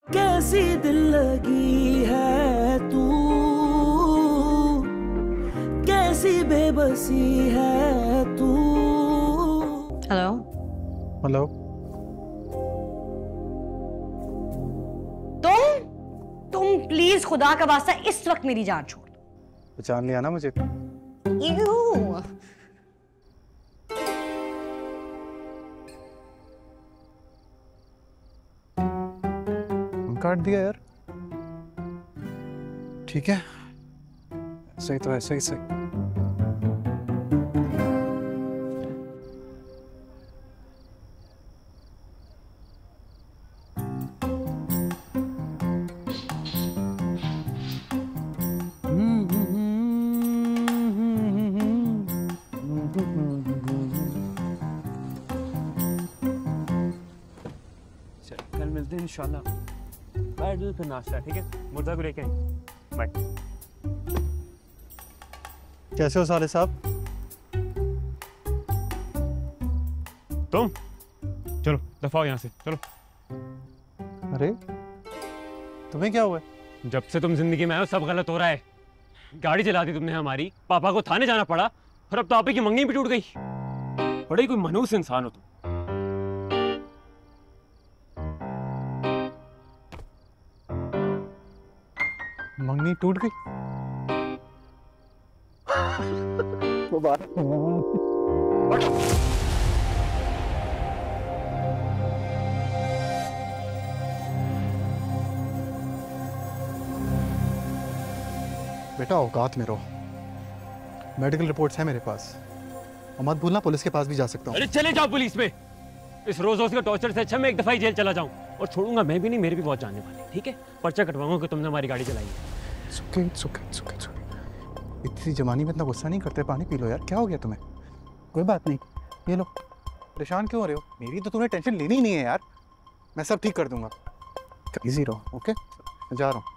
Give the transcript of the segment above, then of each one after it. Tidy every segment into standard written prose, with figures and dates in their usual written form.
कैसी दिल लगी है तू, कैसी बेबसी है तू। Hello hello. तुम प्लीज खुदा का वास्ता इस वक्त मेरी जान छोड़ दो। पहचान लिया ना मुझे? काट दिया यार। ठीक है, सही तो है, सही सही। कल मिलते हैं इंशाल्लाह। बाय, फिर नाश्ता, ठीक है? मुर्दा को लेके आएंगे। बाय। कैसे हो साले साहब? तुम चलो दफा हो यहाँ से, चलो। अरे तुम्हें क्या हुआ? जब से तुम जिंदगी में आए हो सब गलत हो रहा है। गाड़ी चला दी तुमने हमारी, पापा को थाने जाना पड़ा, और अब तो आप ही की मंगनी भी टूट गई। बड़े कोई मनहूस इंसान हो तुम। मंगनी टूट गई? वो बात बेटा, औकात में रहो। मेडिकल रिपोर्ट्स है मेरे पास, और मत भूलना पुलिस के पास भी जा सकता हूँ। अरे चले जाओ पुलिस में। इस रोज रोज के टॉर्चर से अच्छा मैं एक दफा ही जेल चला जाऊं, और छोड़ूंगा मैं भी नहीं, मेरे भी बहुत जानने वाले। ठीक है, पर्चा कटवाऊंगा कि तुमने हमारी गाड़ी चलाई है। सुके सुके सुके सुके। इतनी जवानी में इतना गुस्सा नहीं करते, पानी पी लो यार। क्या हो गया तुम्हें? कोई बात नहीं, ये लो। परेशान क्यों हो रहे हो? मेरी तो तुम्हें टेंशन लेनी ही नहीं है यार, मैं सब ठीक कर दूंगा। इजी रहो, ओके? मैं जा रहा हूँ।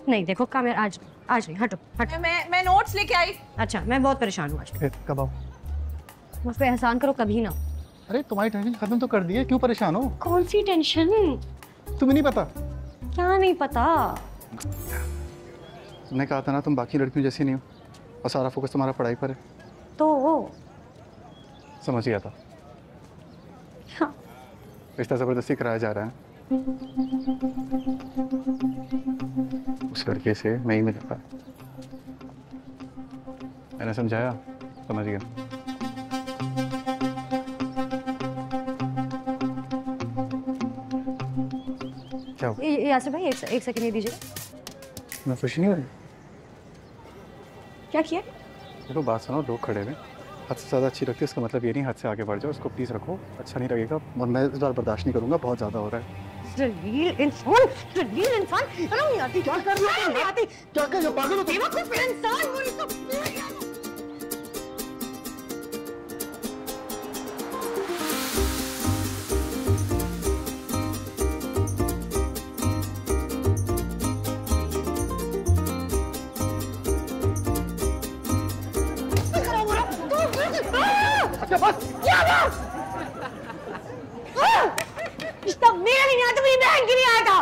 नहीं देखो कामेर, आज नहीं, हटो हटो। मैं नोट्स लेके आई। अच्छा, मैं बहुत परेशान हूँ आज। कब आओ? मुझ पे एहसान करो, कभी ना। अरे तुम्हारी टेंशन खत्म तो कर दी है, क्यों परेशान हो? कौन सी टेंशन? तुम्हें नहीं पता? क्या नहीं पता? तुमने कहा था ना तुम बाकी लड़कियों जैसी नहीं हो, और सारा फोकस तुम्हारा पढ़ाई पर है। तो वो समझ गया था। हाँ। रिश्ता जबरदस्ती कराया जा रहा है। उस लड़के से मैं ही मिला था, मैंने समझाया, समझ गया। क्या हुआ? यासिर भाई एक सेकंड ही दीजिए। मैं खुश नहीं हो रही? क्या किया? चलो बात सुनो, लोग खड़े हुए, हद से ज़्यादा अच्छी लगती है, इसका मतलब ये नहीं हद से आगे बढ़ जाओ। इसको प्लीज़ रखो, अच्छा नहीं लगेगा, और मैं इस बार बर्दाश्त नहीं करूँगा, बहुत ज़्यादा हो रहा है। जलील इंसान, जलील इंसान। नहीं आती, क्या कर रही हो? नहीं आती, क्या कर रही हो? पागल हो तुम? बेवकूफ इंसान, वो इसको रिश्ता मेरा नहीं आया तो मेरी बहन की नहीं आया था।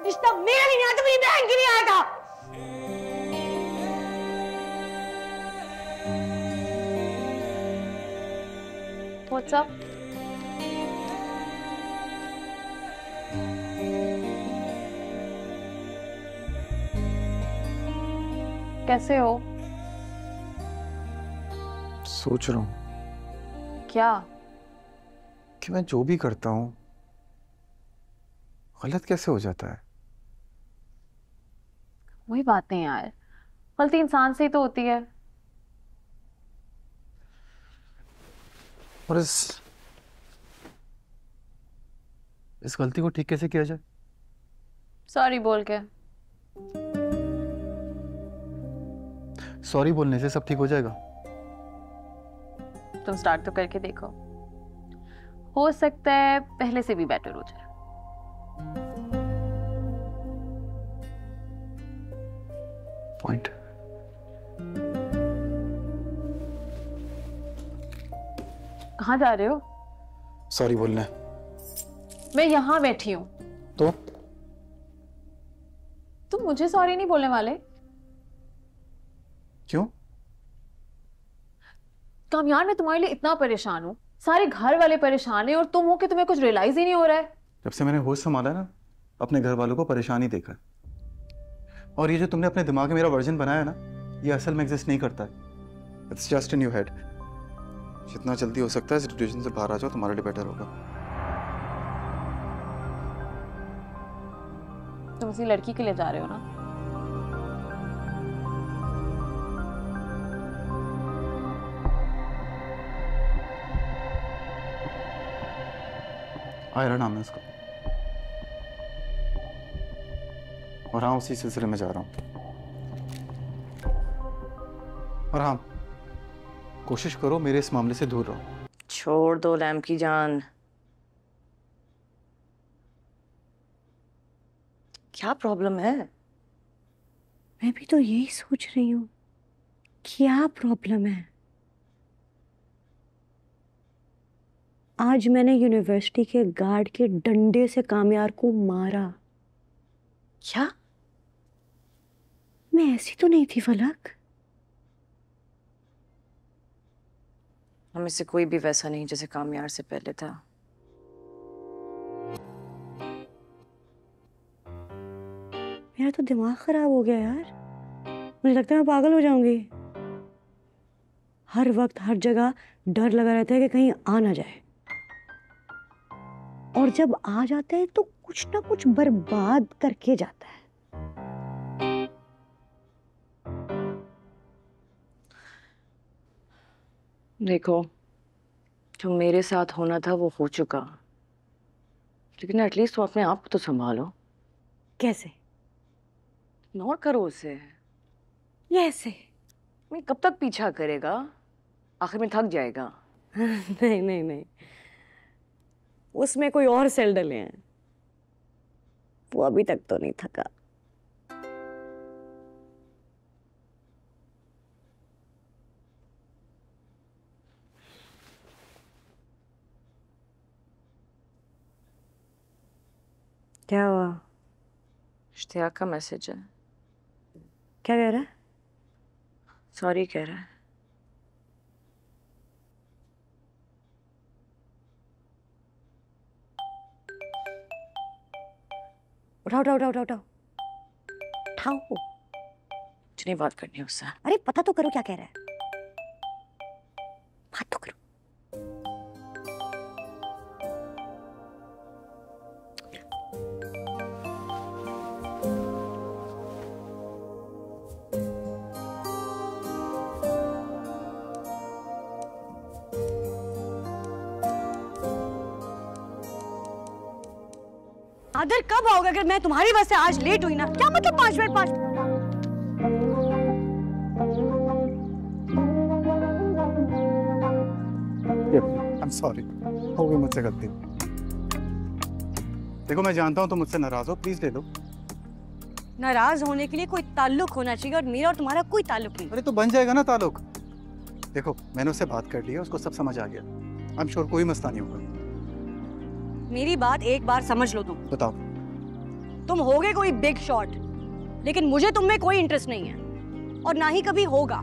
रिश्ता मेरा नहीं आया तो मेरी बहन की नहीं आया था। What's up? कैसे हो? सोच रहा हूँ क्या? कि मैं जो भी करता हूँ गलत कैसे हो जाता है। वही बातें यार, गलती इंसान से ही तो होती है। और इस गलती को ठीक कैसे किया जाए? सॉरी बोल के। सॉरी बोलने से सब ठीक हो जाएगा? तुम स्टार्ट तो करके देखो, हो सकता है पहले से भी बेटर हो जाए। पॉइंट। कहाँ जा रहे हो? सॉरी बोलने। मैं यहाँ बैठी हूँ। तो तुम मुझे सॉरी नहीं बोलने वाले? क्यों? कामयान, मैं तुम्हारे लिए इतना परेशान हूँ, सारे घर वाले परेशान हैं और तुम हो कि तुम्हें कुछ रियलाइज ही नहीं हो रहा है। जब से मैंने होश संभाला ना, अपने घर वालों को परेशान ही देखा। और ये जो तुमने अपने दिमाग में मेरा वर्जन बनाया ना, ये असल में एग्जिस्ट नहीं करता है। It's just in your head. जितना जल्दी हो सकता है सिचुएशन से बाहर आ जाओ, तुम्हारे लिए बेटर होगा। तुम उसी लड़की के लिए जा रहे हो ना? आयरा नाम है उसका। और हाँ, उसी सिलसिले में जा रहा हूँ। और हाँ, कोशिश करो मेरे इस मामले से दूर रहो। छोड़ दो लैम्प की जान। क्या प्रॉब्लम है? मैं भी तो यही सोच रही हूँ, क्या प्रॉब्लम है। आज मैंने यूनिवर्सिटी के गार्ड के डंडे से कामयार को मारा। क्या? मैं ऐसी तो नहीं थी फलक। हमें से कोई भी वैसा नहीं जैसे कामयार से पहले था। मेरा तो दिमाग खराब हो गया यार। मुझे लगता है मैं पागल हो जाऊंगी। हर वक्त हर जगह डर लगा रहता है कि कहीं आ ना जाए, और जब आ जाते हैं तो कुछ ना कुछ बर्बाद करके जाता है। देखो, जो मेरे साथ होना था वो हो चुका, लेकिन एटलीस्ट तुम अपने आप को तो संभालो। कैसे? इग्नोर करो उसे। ये ऐसे? मैं कब तक पीछा करेगा? आखिर में थक जाएगा। नहीं नहीं नहीं, उसमें कोई और सेल डले हैं। वो अभी तक तो नहीं थका। क्या हुआ? इश्तियाक का मैसेज है। क्या कह रहा है? सॉरी कह रहा है। उठाओ उठाओ उठाओ उठाओ उठाओ। मुझे नहीं बात करनी उससे। अरे पता तो करो क्या कह रहा है। बात तो करो। आदर कब आओगे? अगर मैं तुम्हारी वजह से आज लेट हुई ना, क्या मतलब 5 मिनट 5 I'm sorry, हो गई मुझसे गलती। देखो, मैं जानता हूँ तुम मुझसे नाराज हो, प्लीज ले लो। नाराज होने के लिए कोई ताल्लुक होना चाहिए, और मेरा और तुम्हारा कोई ताल्लुक नहीं। अरे तो बन जाएगा ना ताल्लुक। देखो, मैंने उससे बात कर ली है, उसको सब समझ आ गया। आई एम श्योर कोई मसला नहीं होगा। मेरी बात एक बार समझ लो। बताओ। तुम होगे कोई बिग शॉट, लेकिन मुझे तुम में कोई इंटरेस्ट नहीं है, और ना ही कभी होगा।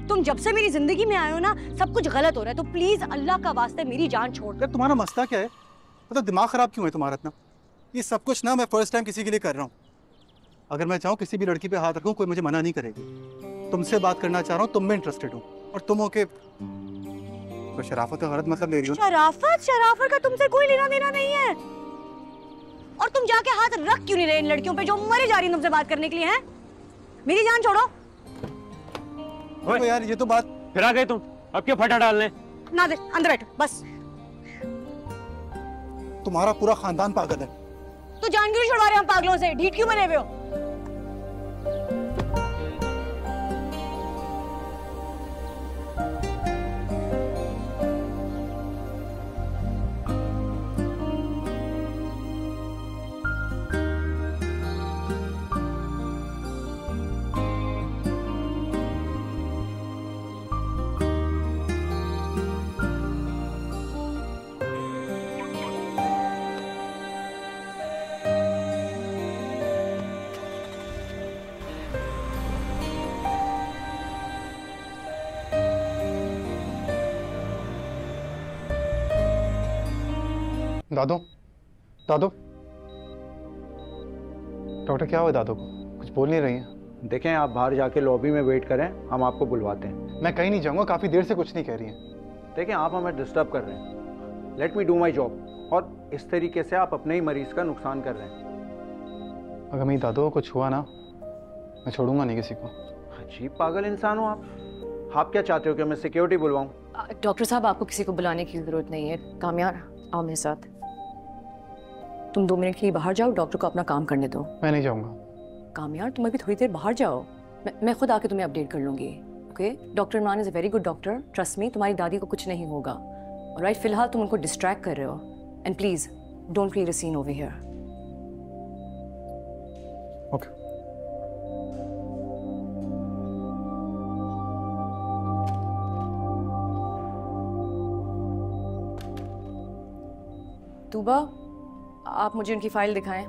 तुम जब से मेरी जिंदगी में आए हो ना, सब कुछ गलत हो रहा है। तो प्लीज अल्लाह का वास्ते मेरी जान छोड़ दो। यार तुम्हारा मसला क्या है? मतलब दिमाग खराब क्यों है तुम्हारा इतना? ये सब कुछ ना मैं फर्स्ट टाइम किसी के लिए कर रहा हूँ। अगर मैं चाहूँ किसी भी लड़की पे हाथ रखूँ, कोई मुझे मना नहीं करेगी। तुमसे बात करना चाह रहा हूँ, तुम में इंटरेस्टेड हूँ, और तुम हो के तो शराफत का गलत मतलब ले रही हो। शराफत का तुमसे कोई लेना देना नहीं है। और तुम जाके हाथ रख क्यों नहीं रहे इन लड़कियों पे जो मरे जा रही हैं तुमसे बात करने के लिए? हैं मेरी जान छोड़ो। तो यार ये तो बात फिर आ गए तुम, अब क्या फटा डालने? ना दे, अंदर बैठो बस। तुम्हारा पूरा खानदान पागल है। तो जान क्यों छुड़वा रहे हम पागलों से? ढीठ क्यों बने हुए हो? दादू, दादू, डॉक्टर क्या हुआ दादू को? कुछ बोल नहीं रही हैं। देखें, आप बाहर जाके लॉबी में वेट करें, हम आपको बुलवाते हैं। मैं कहीं नहीं जाऊंगा, काफी देर से कुछ नहीं कह रही हैं। देखें, आप हमें डिस्टर्ब कर रहे हैं। Let me do my job. और इस तरीके से आप अपने ही मरीज का नुकसान कर रहे हैं। अगर मेरी दादू को कुछ हुआ ना, मैं छोड़ूंगा नहीं किसी को। अजीब पागल इंसान हो आप। आप क्या चाहते हो कि मैं सिक्योरिटी बुलवाऊं? डॉक्टर साहब, आपको किसी को बुलाने की जरूरत नहीं है। कामयार, आओ मेरे साथ। तुम 2 मिनट के लिए बाहर जाओ, डॉक्टर को अपना काम करने दो। मैं नहीं जाऊंगा। कामयार, तुम अभी थोड़ी देर बाहर जाओ, मैं खुद आके तुम्हें अपडेट कर लूंगी। Okay? Doctor Imran is a very good doctor, trust me. तुम्हारी दादी को कुछ नहीं होगा। ऑलराइट, फिलहाल तुम उनको डिस्ट्रैक्ट कर रहे हो, and please don't create a scene over here. Okay. Tuba, आप मुझे उनकी फाइल दिखाएं।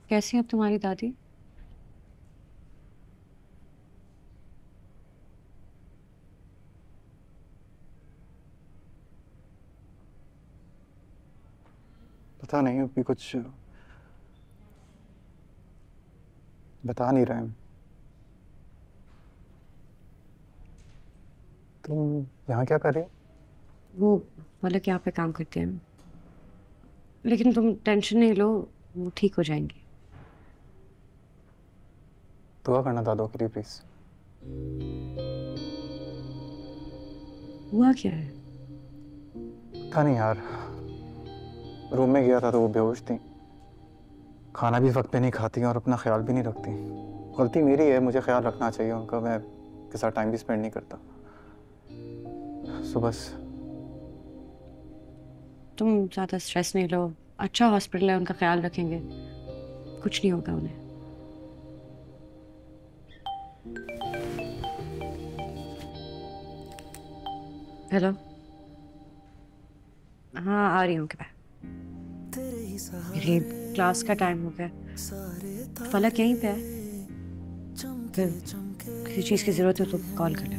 कैसी है अब तुम्हारी दादी? पता नहीं, अभी कुछ बता नहीं रहे हैं। तुम यहाँ क्या कर रही हो? वो मलक यहाँ पे काम करते हैं, लेकिन तुम टेंशन नहीं लो, वो ठीक हो जाएंगे। दुआ करना दादू के लिए प्लीज। हुआ क्या है? पता नहीं यार, रूम में गया था तो वो बेहोश थी, खाना भी वक्त पे नहीं खाती और अपना ख्याल भी नहीं रखती। गलती मेरी है, मुझे ख्याल रखना चाहिए उनका, मैं के साथ टाइम भी स्पेंड नहीं करता। सो बस। तुम ज़्यादा स्ट्रेस नहीं लो, अच्छा हॉस्पिटल है, उनका ख्याल रखेंगे, कुछ नहीं होगा उन्हें। हेलो, हाँ आ रही हूँ। क्या मेरी क्लास का टाइम हो गया। फलक यहीं पे है, फिर किसी चीज़ की ज़रूरत हो तो कॉल कर ले।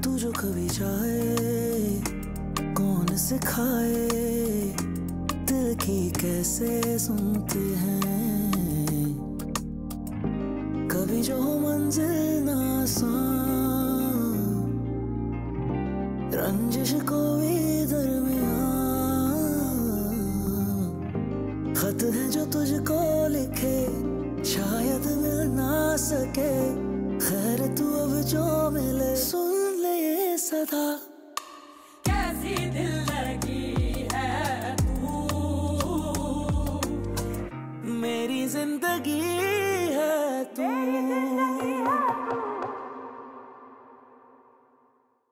तू जो कभी जाए कौन सिखाए, दिल की कैसे सुनते हैं, कभी जो मंजिल ना आसान, रंजिश को दरमियां, खत है जो तुझको लिखे शायद मिल ना सके, खैर तू अब जो मिले सुन ले ये सदा।